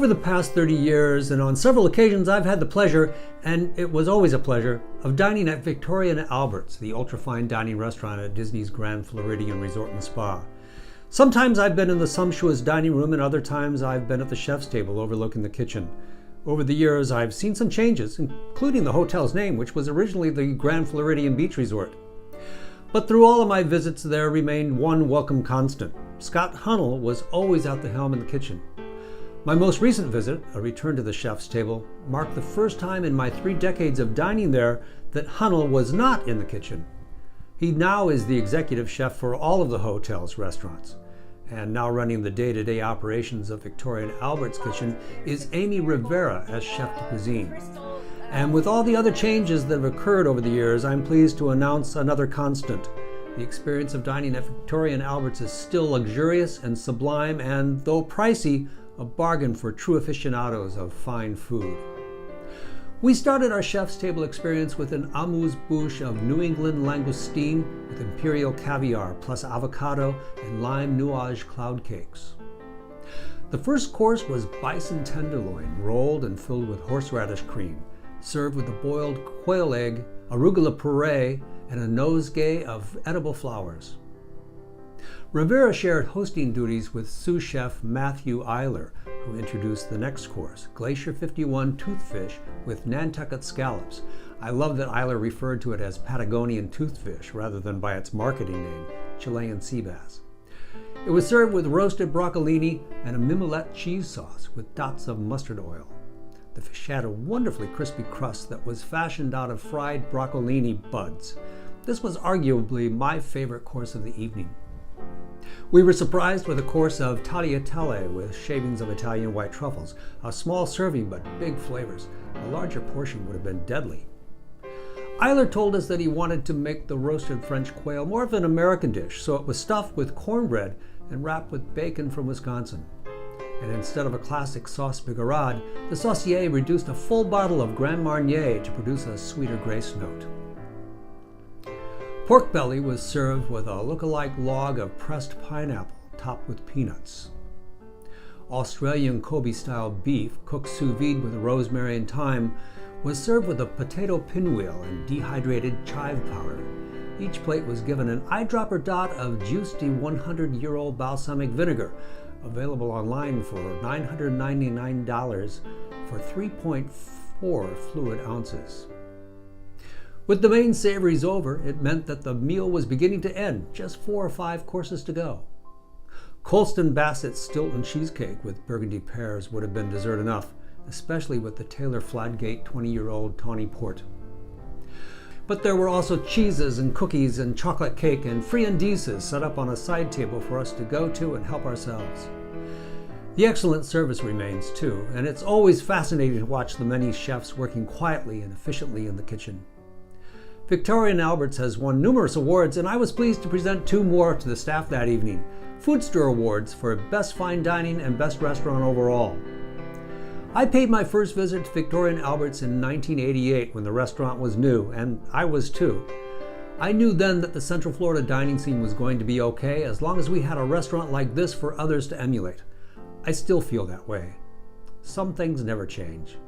Over the past 30 years, and on several occasions, I've had the pleasure, and it was always a pleasure, of dining at Victoria Albert's, the ultra-fine dining restaurant at Disney's Grand Floridian Resort and Spa. Sometimes I've been in the sumptuous dining room, and other times I've been at the chef's table overlooking the kitchen. Over the years, I've seen some changes, including the hotel's name, which was originally the Grand Floridian Beach Resort. But through all of my visits, there remained one welcome constant. Scott Hunnell was always at the helm in the kitchen. My most recent visit, a return to the chef's table, marked the first time in my 3 decades of dining there that Hunnell was not in the kitchen. He now is the executive chef for all of the hotel's restaurants. And now running the day-to-day operations of Victoria Albert's kitchen is Amy Rivera as chef de cuisine. And with all the other changes that have occurred over the years, I'm pleased to announce another constant. The experience of dining at Victoria Albert's is still luxurious and sublime, and though pricey, a bargain for true aficionados of fine food. We started our chef's table experience with an amuse-bouche of New England langoustine with imperial caviar plus avocado and lime nuage cloud cakes. The first course was Bison Tenderloin, rolled and filled with horseradish cream, served with a boiled quail egg, arugula puree, and a nosegay of edible flowers. Rivera shared hosting duties with sous chef Matthew Eiler, who introduced the next course, Glacier 51 Toothfish with Nantucket scallops. I love that Eiler referred to it as Patagonian toothfish rather than by its marketing name, Chilean sea bass. It was served with roasted broccolini and a mimolette cheese sauce with dots of mustard oil. The fish had a wonderfully crispy crust that was fashioned out of fried broccolini buds. This was arguably my favorite course of the evening. We were surprised with a course of tagliatelle with shavings of Italian white truffles, a small serving but big flavors. A larger portion would have been deadly. Eiler told us that he wanted to make the roasted French quail more of an American dish, so it was stuffed with cornbread and wrapped with bacon from Wisconsin. And instead of a classic sauce bigarade, the saucier reduced a full bottle of Grand Marnier to produce a sweeter grace note. Pork belly was served with a look-alike log of pressed pineapple topped with peanuts. Australian Kobe-style beef, cooked sous vide with rosemary and thyme, was served with a potato pinwheel and dehydrated chive powder. Each plate was given an eyedropper dot of juiced 100-year-old balsamic vinegar, available online for $999 for 3.4 fluid ounces. With the main savories over, it meant that the meal was beginning to end, just 4 or 5 courses to go. Colston Bassett's Stilton cheesecake with burgundy pears would have been dessert enough, especially with the Taylor Fladgate 20-year-old tawny port. But there were also cheeses and cookies and chocolate cake and friandises set up on a side table for us to go to and help ourselves. The excellent service remains too, and it's always fascinating to watch the many chefs working quietly and efficiently in the kitchen. Victoria Albert's has won numerous awards, and I was pleased to present 2 more to the staff that evening, Foodster Awards for Best Fine Dining and Best Restaurant overall. I paid my first visit to Victoria Albert's in 1988 when the restaurant was new, and I was too. I knew then that the Central Florida dining scene was going to be okay as long as we had a restaurant like this for others to emulate. I still feel that way. Some things never change.